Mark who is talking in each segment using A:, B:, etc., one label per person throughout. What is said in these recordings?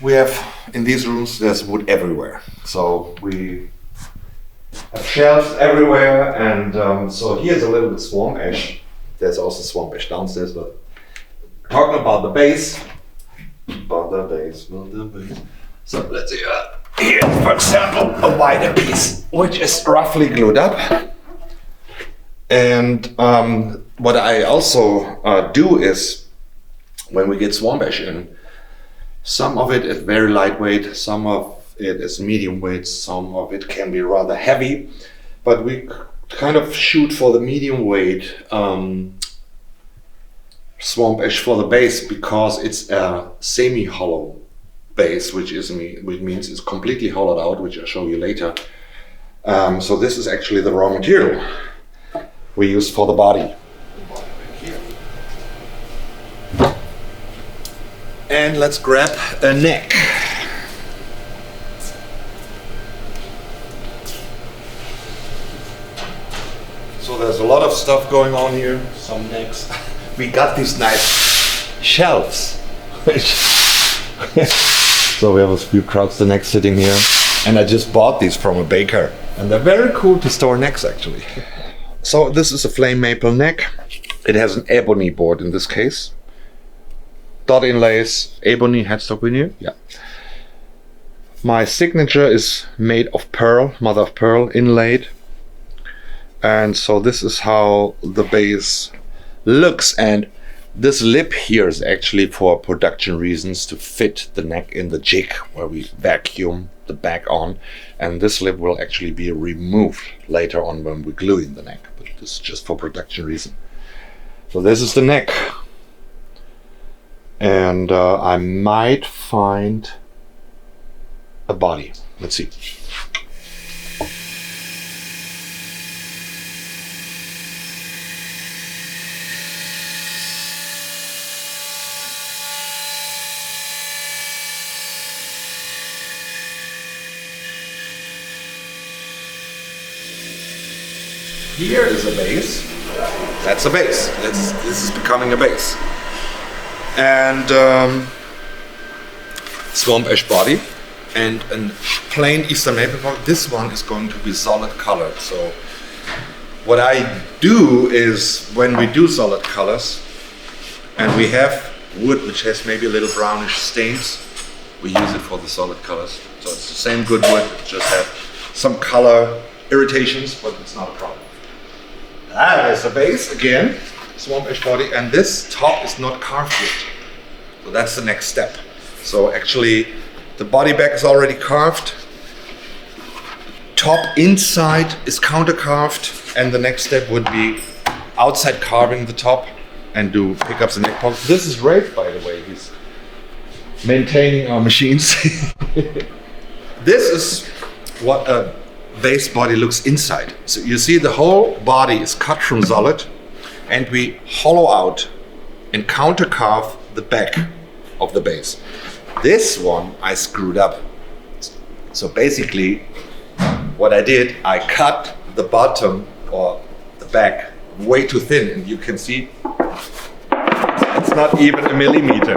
A: we have, in these rooms, there's wood everywhere. So we have shelves everywhere, and so here's a little bit swamp ash. There's also swamp ash downstairs, but talking about the bass. So let's see, here, for example, a wider piece, which is roughly glued up. And what I also do is, when we get swamp ash in, some of it is very lightweight, some of it is medium weight, some of it can be rather heavy, but we kind of shoot for the medium weight swamp ash for the bass, because it's a semi-hollow bass, which means it's completely hollowed out, which I'll show you later. So this is actually the raw material we use for the body. And let's grab a neck. So there's a lot of stuff going on here, some necks. We got these nice shelves. So we have a few Crouch the Neck sitting here. And I just bought these from a baker. And they're very cool to store necks, actually. So this is a flame maple neck. It has an ebony board in this case. Dot inlays, ebony headstock veneer. Yeah. My signature is made of pearl, mother of pearl, inlaid. And so this is how the bass looks. And this lip here is actually for production reasons to fit the neck in the jig where we vacuum the back on. And this lip will actually be removed later on when we glue in the neck. But this is just for production reason. So this is the neck. And I might find a body. Let's see. Here is a bass. That's a bass. This is becoming a bass. And swamp ash body and a plain Eastern maple body. This one is going to be solid colored. So what I do is, when we do solid colors and we have wood which has maybe a little brownish stains, we use it for the solid colors. So it's the same good wood, just have some color irritations, but it's not a problem. There's a base again, swamp ash body, and this top is not carved yet. So that's the next step. So actually the body back is already carved. Top inside is counter carved, and the next step would be outside carving the top and do pickups and neck pockets. This is Rafe, by the way, he's maintaining our machines. This is what a bass body looks inside. So you see the whole body is cut from solid, and we hollow out and counter carve the back of the bass. This one I screwed up. So basically what I did, I cut the bottom or the back way too thin, and you can see it's not even a millimeter.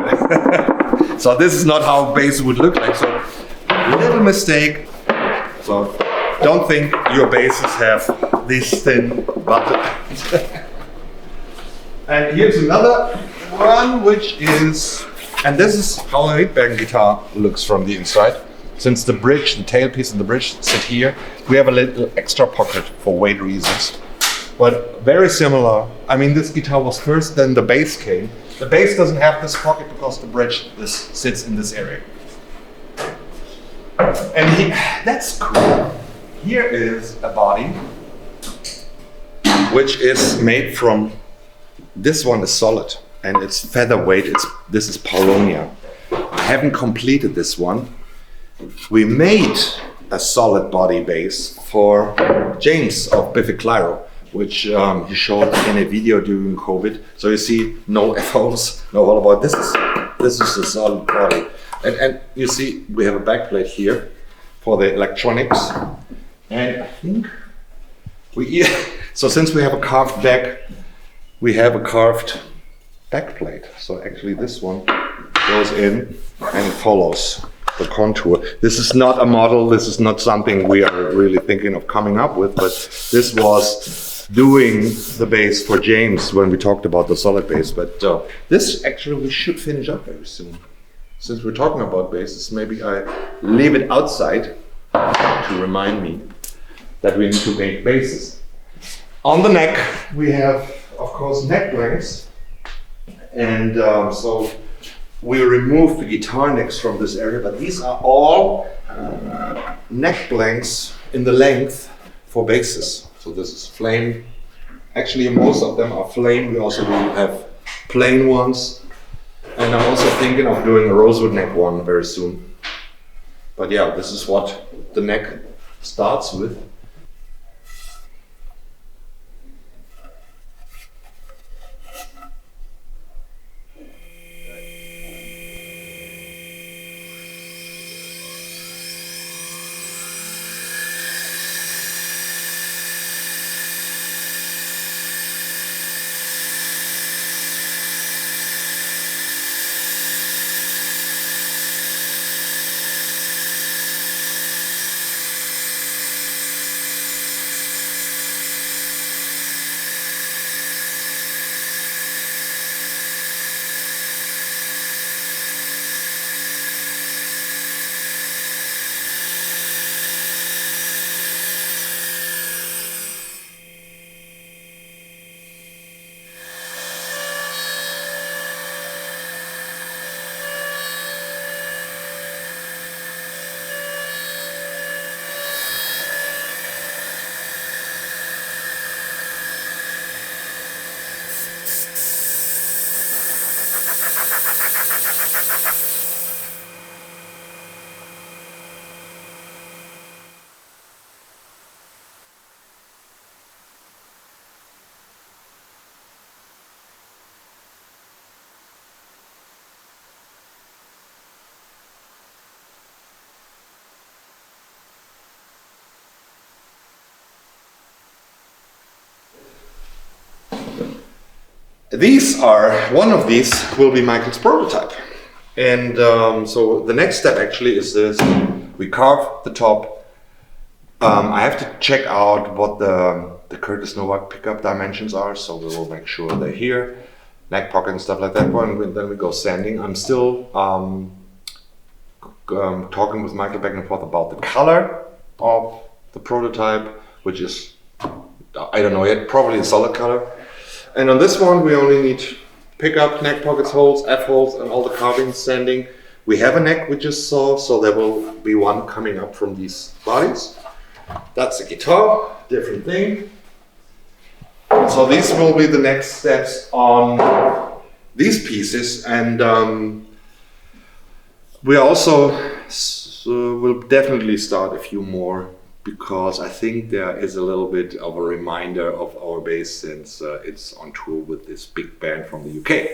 A: So this is not how bass would look like. So little mistake. So don't think your basses have this thin bottom. And here's another one, which is, and this is how a Rietbergen guitar looks from the inside. Since the bridge, the tailpiece and the bridge sit here, we have a little extra pocket for weight reasons. But very similar. I mean, this guitar was first, then the bass came. The bass doesn't have this pocket because the bridge sits in this area. And that's cool. Here is a body which is made from, this one is solid and it's featherweight. This is Paulonia. I haven't completed this one. We made a solid body bass for James of Biffy Clyro, which he showed in a video during COVID. So you see no FOs, no all about this. This is a solid body. And you see we have a backplate here for the electronics. And I think so since we have a carved back, we have a carved backplate. So actually this one goes in and it follows. the contour. This is not a model, this is not something we are really thinking of coming up with, but this was doing the bass for James when we talked about the solid bass. But this actually we should finish up very soon. Since we're talking about basses, maybe I leave it outside to remind me that we need to make basses. On the neck, we have, of course, neck blanks. And so we remove the guitar necks from this area, but these are all neck blanks in the length for basses. So this is flame. Actually, most of them are flame. We also have plain ones. And I'm also thinking of doing a rosewood neck one very soon. But yeah, this is what the neck starts with. One of these will be Michael's prototype. And so the next step actually is this. We carve the top. I have to check out what the Curtis Novak pickup dimensions are, so we will make sure they're here. Neck pocket and stuff like that. And then we go sanding. I'm still talking with Michael back and forth about the color of the prototype, which is, I don't know yet, probably a solid color. And on this one, we only need pickup, neck pockets, holes, F-holes, and all the carving sanding. We have a neck we just saw, so there will be one coming up from these bodies. That's the guitar, different thing. So these will be the next steps on these pieces, and we also will definitely start a few more, because I think there is a little bit of a reminder of our bass since it's on tour with this big band from the UK.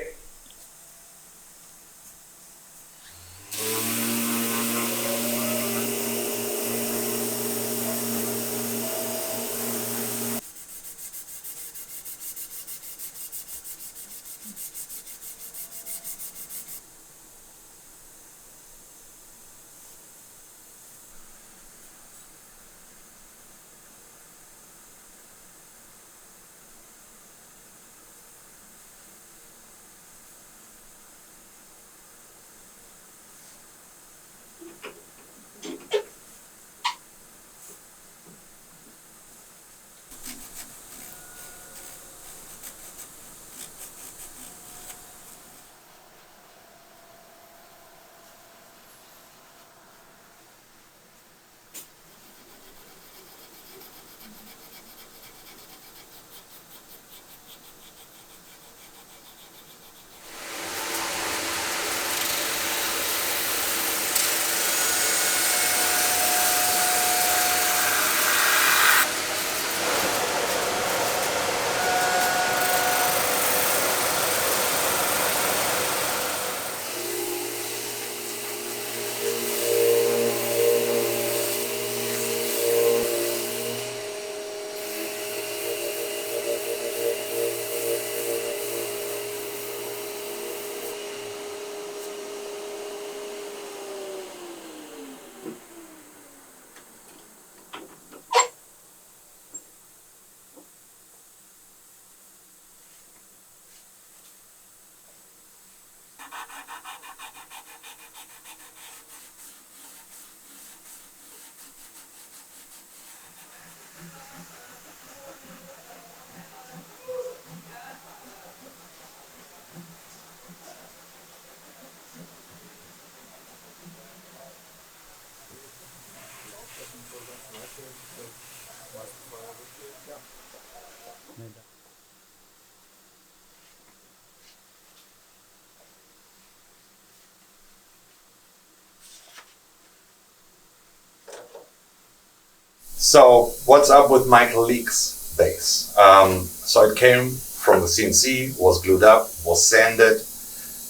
A: So what's up with Michael Leake's bass? So it came from the CNC, was glued up, was sanded,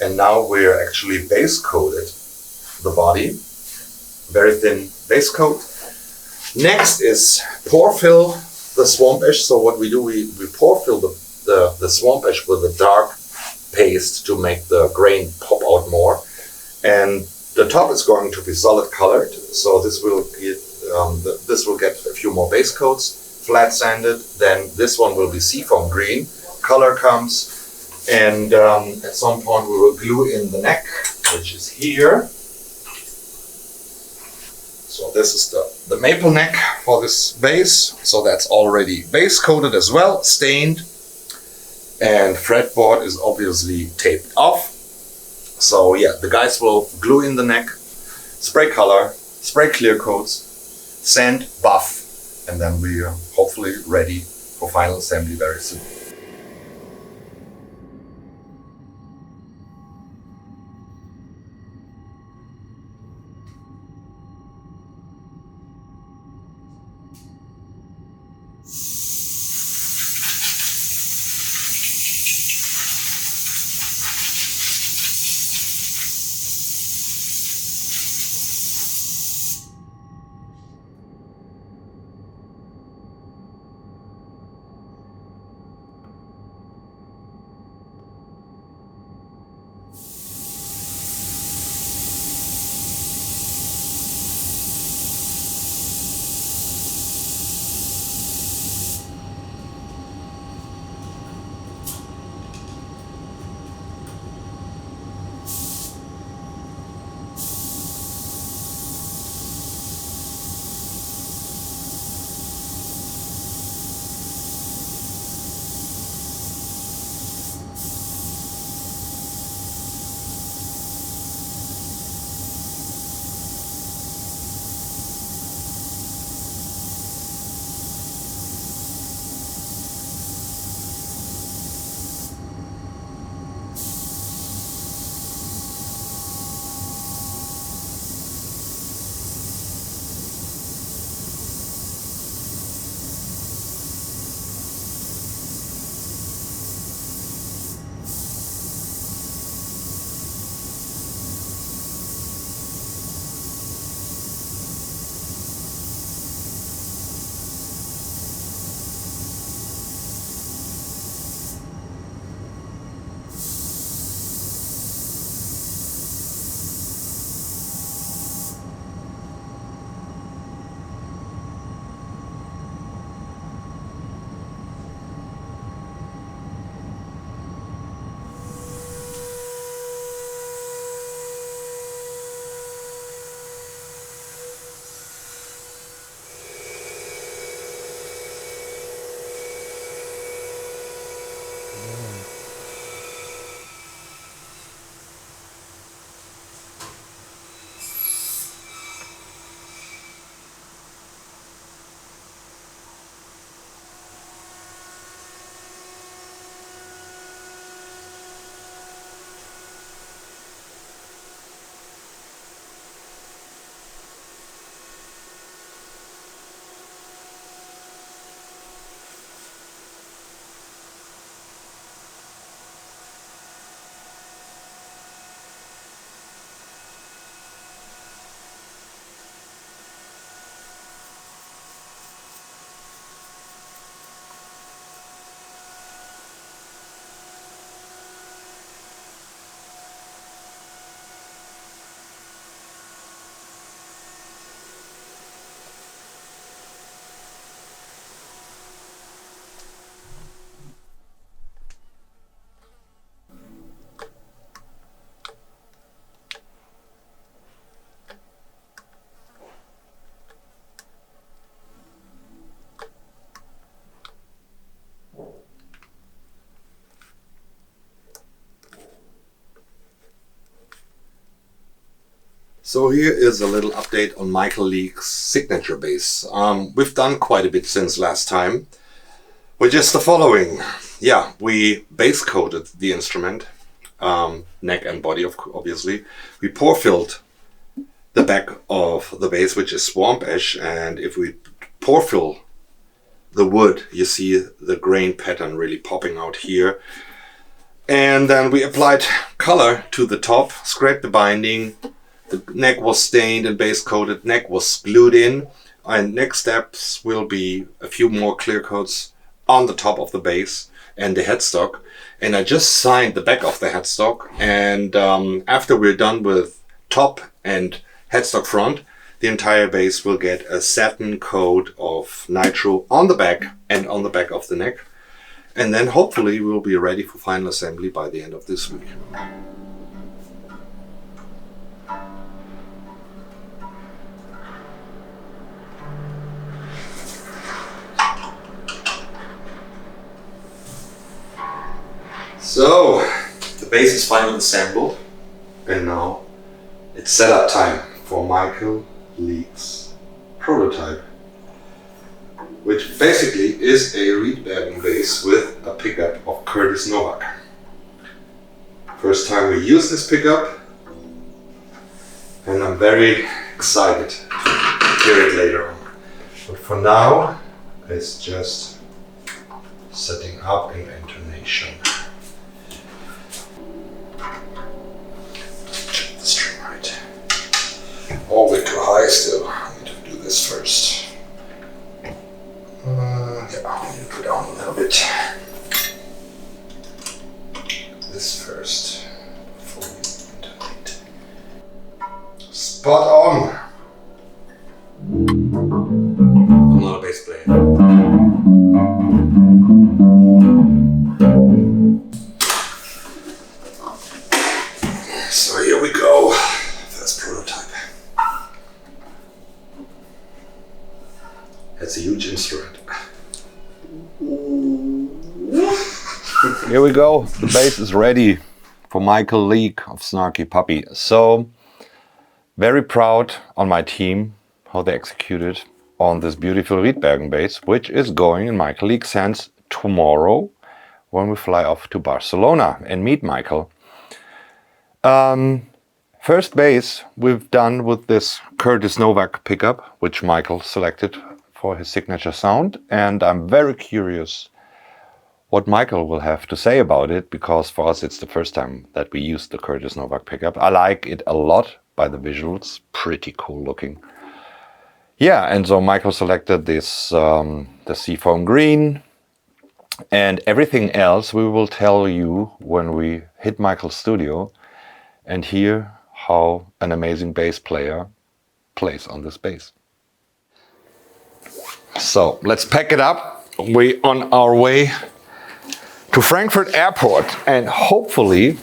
A: and now we're actually base coated the body. Very thin base coat. Next is pore fill the swamp ash. So what we do, we pore fill the swamp ash with a dark paste to make the grain pop out more. And the top is going to be solid colored. So this will get a few more base coats, flat sanded. Then this one will be seafoam green. Color comes, and at some point we will glue in the neck, which is here. So this is the maple neck for this base. So that's already base coated as well, stained. And fretboard is obviously taped off. So yeah, the guys will glue in the neck, spray color, spray clear coats, sand, buff, and then we are hopefully ready for final assembly very soon. So here is a little update on Michael Leake's signature bass. We've done quite a bit since last time, which is the following. Yeah, we base coated the instrument, neck and body obviously. We pore filled the back of the bass, which is swamp ash, and if we pore fill the wood, you see the grain pattern really popping out here. And then we applied color to the top, scraped the binding. The neck was stained and base coated, neck was glued in, and next steps will be a few more clear coats on the top of the bass and the headstock. And I just signed the back of the headstock, and after we're done with top and headstock front, the entire bass will get a satin coat of nitro on the back and on the back of the neck. And then hopefully we'll be ready for final assembly by the end of this week. So, the bass is finally assembled, and now it's setup time for Michael Leake's prototype, which basically is a Rietbergen bass with a pickup of Curtis Novak. First time we use this pickup, and I'm very excited to hear it later on. But for now, it's just setting up in intonation. Check the string right. Oh, we're too high still. I need to do this first. Yeah, I need to put down a little bit. This first, before we intonate. Spot on! I'm not a bass player. So here we go. First prototype. That's a huge instrument. Here we go. The bass is ready for Michael Leake of Snarky Puppy. So, very proud on my team how they executed on this beautiful Rietbergen bass, which is going in Michael Leake's hands tomorrow when we fly off to Barcelona and meet Michael. First bass we've done with this Curtis Novak pickup, which Michael selected for his signature sound, and I'm very curious what Michael will have to say about it, because for us it's the first time that we used the Curtis Novak pickup. I like it a lot by the visuals, pretty cool looking. Yeah, and so Michael selected this, the seafoam green, and everything else we will tell you when we hit Michael's studio and hear how an amazing bass player plays on this bass. So let's pack it up. We're on our way to Frankfurt Airport, and hopefully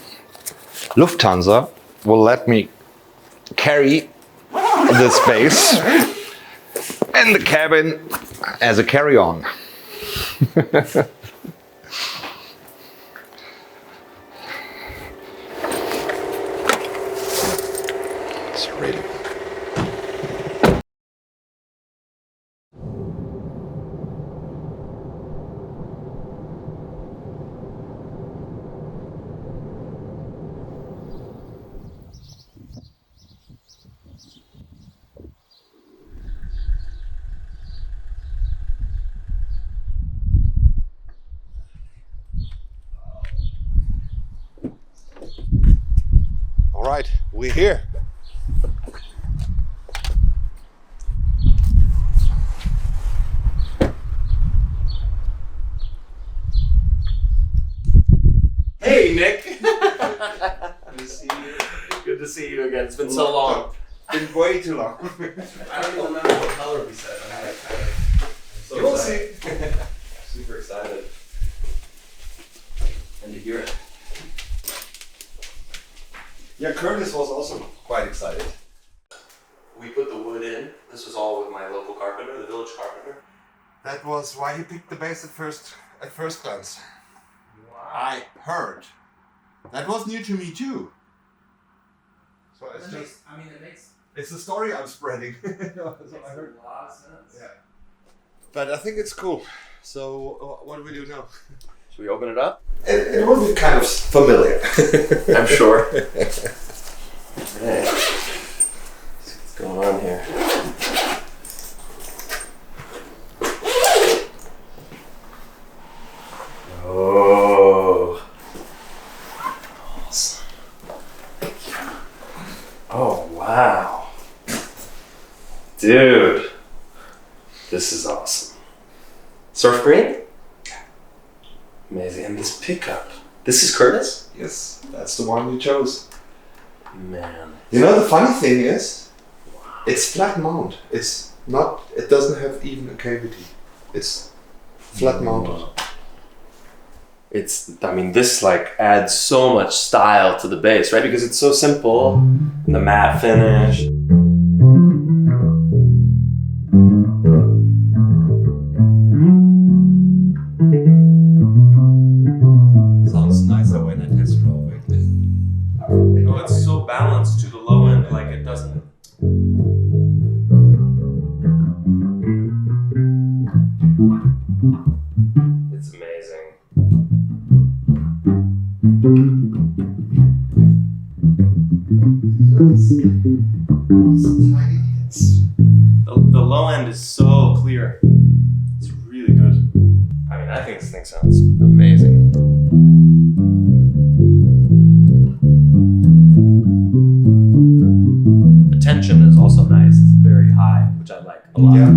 A: Lufthansa will let me carry this bass in the cabin as a carry-on. It's ready. All right, we're here.
B: Hey, Nick. Good to see you. Good to see you again. It's been so long.
A: It's been way too long.
B: I don't even remember what color we said. I'm so
A: You'll
B: excited.
A: see.
B: Super excited. And to hear it.
A: Yeah, Curtis was also quite excited.
B: We put the wood in. This was all with my local carpenter, the village carpenter.
A: That was why he picked the bass at first glance.
B: Wow.
A: I heard. That was new to me too. So it's
C: It
A: just
C: makes, I mean, it makes
A: It's the story I'm spreading. That's what I heard.
B: A lot of sense.
A: Yeah. But I think it's cool. So what do we do now?
B: Should we open it up?
A: It will be kind of familiar.
B: I'm sure. Hey, what's going on here? Oh. Awesome. Oh, wow. Dude. This is awesome. Surf green? Amazing. And this pickup. This is Curtis?
A: Yes, that's the one you chose.
B: Man.
A: You know, the funny thing is, it's flat mount. It's not, it doesn't have even a cavity. It's flat mounted.
B: I mean, this like adds so much style to the bass, right? Because it's so simple. And the matte finish.
A: Sounds nicer when I test drove it.
B: No, it's so balanced to the low end, like it doesn't. It's amazing.
A: Tiny hits.
B: The low end is so clear. It's really good. I mean, I think this thing sounds amazing. The tension is also nice. It's very high, which I like a lot.
A: Yeah.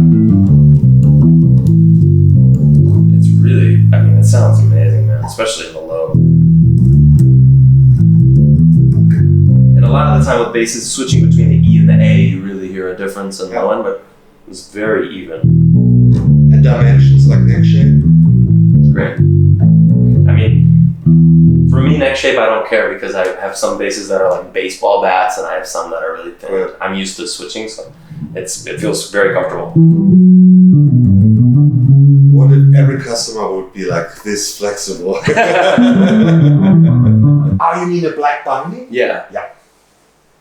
B: It's really, I mean, it sounds amazing, man, especially in the low. And a lot of the time with basses, switching between the E and the A, you really hear a difference in low end, but it's very even.
A: And dimensions like neck shape.
B: It's great. I mean, for me, neck shape, I don't care because I have some basses that are like baseball bats and I have some that are really thin.
A: Right.
B: I'm used to switching, so it feels very comfortable.
A: What if every customer would be like this flexible? Oh, you mean a black binding?
B: Yeah.
A: Yeah.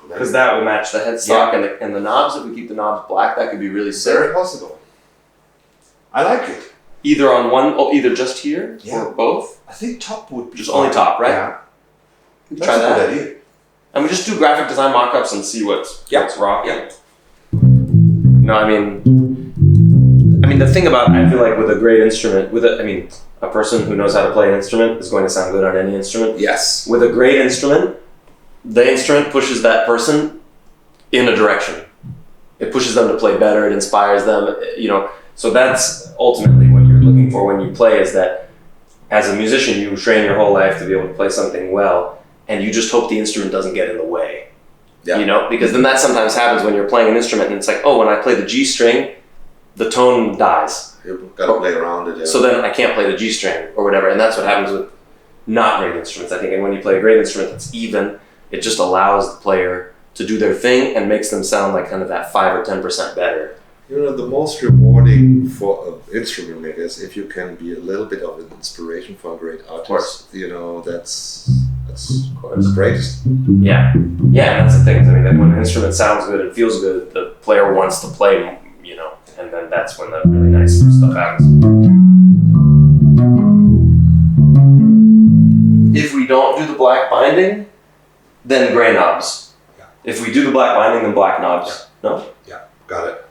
B: Because that would match the headstock and the knobs. If we keep the knobs black, that could be really sick.
A: Very possible. I like it.
B: Either on one, or either just here
A: Yeah.
B: or both.
A: I think top would be
B: Just only top, right?
A: Yeah.
B: We
A: That's
B: try
A: a
B: that.
A: good idea.
B: And we just do graphic design mock-ups and see what's rocking.
A: Yeah.
B: No, I mean, the thing about I feel like with a great instrument, a person who knows how to play an instrument is going to sound good on any instrument.
A: Yes.
B: With a great instrument, the instrument pushes that person in a direction. It pushes them to play better. It inspires them. So that's ultimately what you're looking for when you play. Is that as a musician, you train your whole life to be able to play something well, and you just hope the instrument doesn't get in the way.
A: Yeah.
B: Because then that sometimes happens when you're playing an instrument, and it's like, oh, when I play the G string, the tone dies.
A: You've got to play around it. Yeah.
B: So then I can't play the G string or whatever, and that's what happens with not great instruments, I think. And when you play a great instrument that's even, it just allows the player to do their thing and makes them sound like kind of that 5 or 10% better.
A: The most rewarding for an instrument maker is if you can be a little bit of an inspiration for a great artist. That's the greatest.
B: Yeah, and that's the thing. That when an instrument sounds good and feels good, the player wants to play, and then that's when the really nice stuff happens. If we don't do the black binding, then gray knobs.
A: Yeah.
B: If we do the black binding, then black knobs.
A: Yeah.
B: No?
A: Yeah, got it.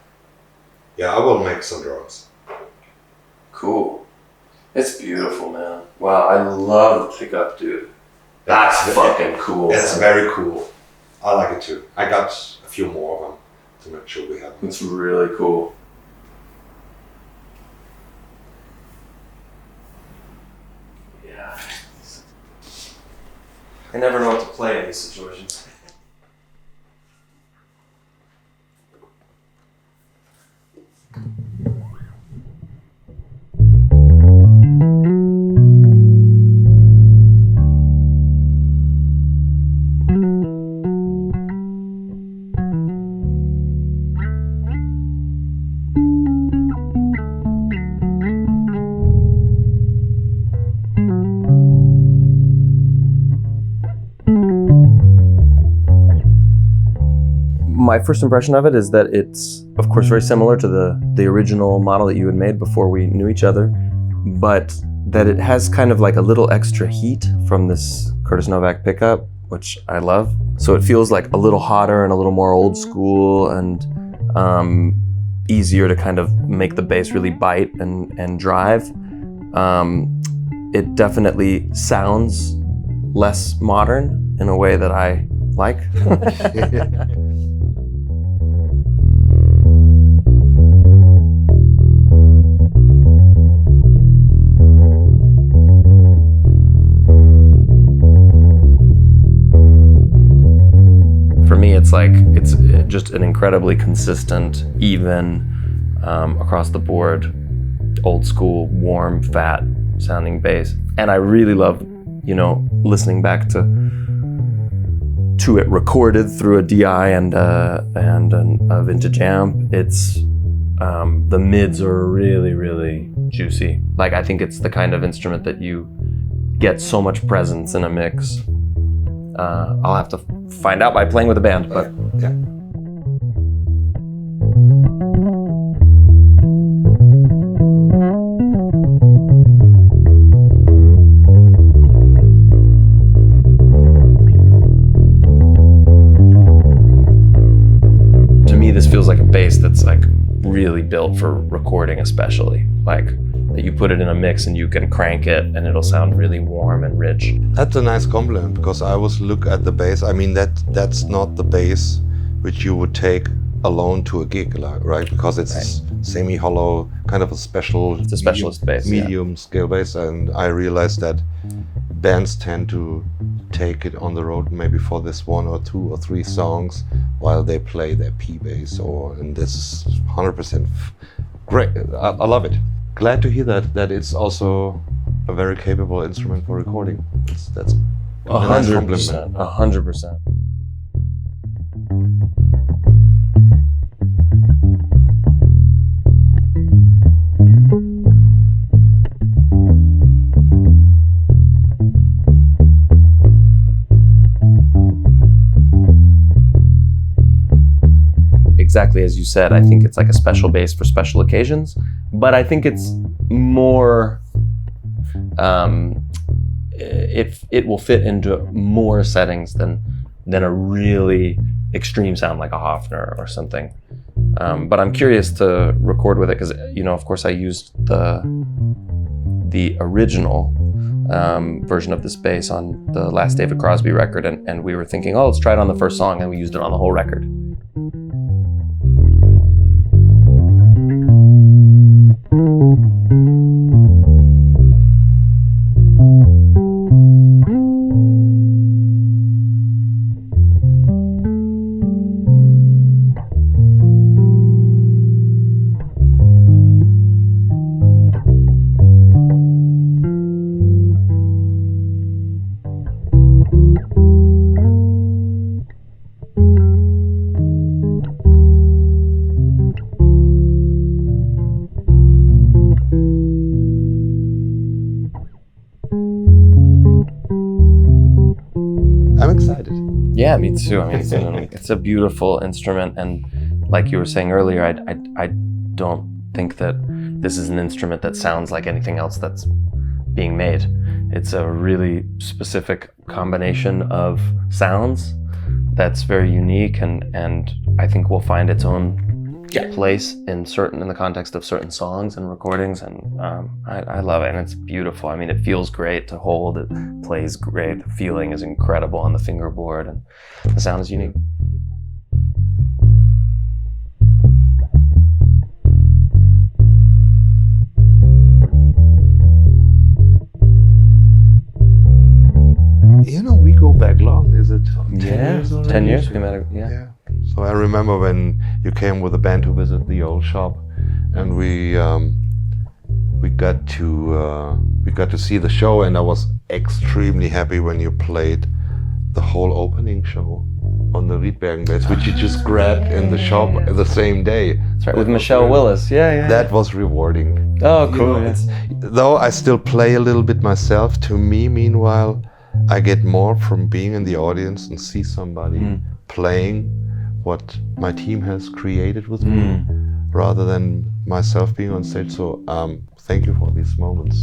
A: Yeah, I will make some drawings.
B: Cool. It's beautiful, man. Wow, I love the pickup, dude. That's fucking cool.
A: It's
B: man.
A: very cool. I like it too. I got a few more of them to make sure we have them.
B: It's really cool. Yeah. I never know what to play in these situations. My first impression of it is that it's, of course, very similar to the original model that you had made before we knew each other, but that it has kind of like a little extra heat from this Curtis Novak pickup, which I love. So it feels like a little hotter and a little more old school and easier to kind of make the bass really bite and drive. It definitely sounds less modern in a way that I like. For me, it's just an incredibly consistent, even, across the board, old school, warm, fat sounding bass. And I really love, listening back to it recorded through a DI and a vintage amp. It's the mids are really, really juicy. Like, I think it's the kind of instrument that you get so much presence in a mix. I'll have to find out by playing with a band, but
A: yeah.
B: To me, this feels like a bass that's like really built for recording, especially like that you put it in a mix and you can crank it and it'll sound really warm and rich.
A: That's a nice compliment, because I always look at the bass. I mean, that's not the bass which you would take alone to a gig, right? Because it's semi-hollow, kind of a special.
B: It's a specialist bass,
A: medium scale bass, and I realized that bands tend to take it on the road maybe for this 1 or 2 or 3 songs while they play their P bass, and this is 100% great. I love it. Glad to hear that it's also a very capable instrument for recording. That's
B: 100%. 100%. Exactly as you said, I think it's like a special bass for special occasions, but I think it's more, it will fit into more settings than a really extreme sound like a Hofner or something. But I'm curious to record with it because, of course I used the original version of this bass on the last David Crosby record, and we were thinking, oh, let's try it on the first song, and we used it on the whole record.
A: I'm excited.
B: Yeah, me too. I mean, it's a beautiful instrument, and like you were saying earlier, I don't think that this is an instrument that sounds like anything else that's being made. It's a really specific combination of sounds that's very unique, and I think will find its own place in the context of certain songs and recordings, and I love it, and it's beautiful. I mean, it feels great to hold, it plays great, the feeling is incredible on the fingerboard, and the sound is unique.
A: We go back long. Is it 10 years already?
B: 10 years, we met,
A: yeah. So I remember when you came with a band to visit the old shop, and we got to see the show, and I was extremely happy when you played the whole opening show on the Rietbergen Bass, which you just grabbed in the shop the same day.
B: That's right, with Michelle Willis. Yeah.
A: That was rewarding.
B: Oh, cool.
A: Though I still play a little bit myself, to me, meanwhile, I get more from being in the audience and see somebody playing what my team has created with me, rather than myself being on stage. So thank you for these moments.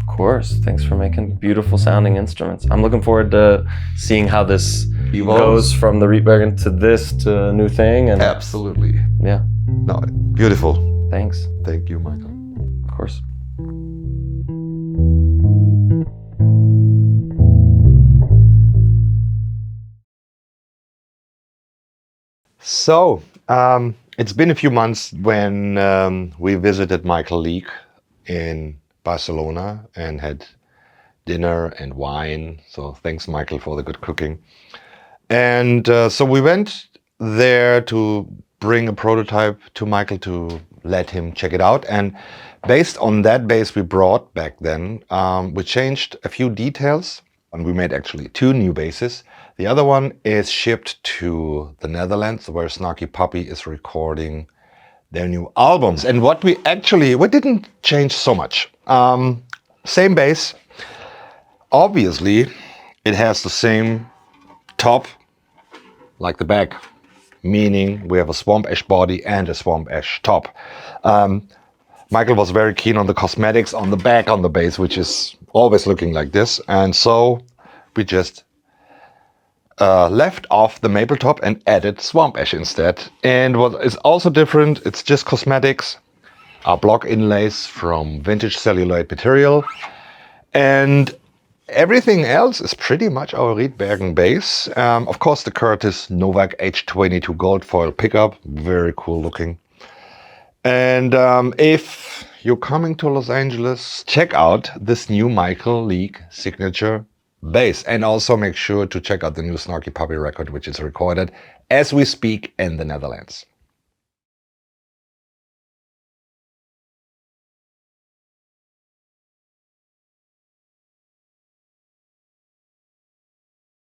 B: Of course. Thanks for making beautiful sounding instruments. I'm looking forward to seeing how this goes from the Rietbergen to this to a new thing. And
A: Absolutely.
B: yeah.
A: No, beautiful.
B: Thanks.
A: Thank you, Michael.
B: Of course.
A: So, it's been a few months when we visited Michael Leek in Barcelona and had dinner and wine. So thanks, Michael, for the good cooking. And so we went there to bring a prototype to Michael to let him check it out. And based on that bass we brought back then, we changed a few details. And we made actually 2 new basses. The other one is shipped to the Netherlands, where Snarky Puppy is recording their new albums. And what we didn't change so much. Same bass. Obviously, it has the same top like the back, meaning we have a swamp ash body and a swamp ash top. Michael was very keen on the cosmetics on the back on the bass, which is always looking like this. And so we just left off the maple top and added swamp ash instead. And what is also different, it's just cosmetics, our block inlays from vintage celluloid material. And everything else is pretty much our Rietbergen bass. Of course, the Curtis Novak H22 gold foil pickup, very cool looking. And if you're coming to Los Angeles, check out this new Michael Leek signature bass. And also make sure to check out the new Snarky Puppy record, which is recorded as we speak in the Netherlands.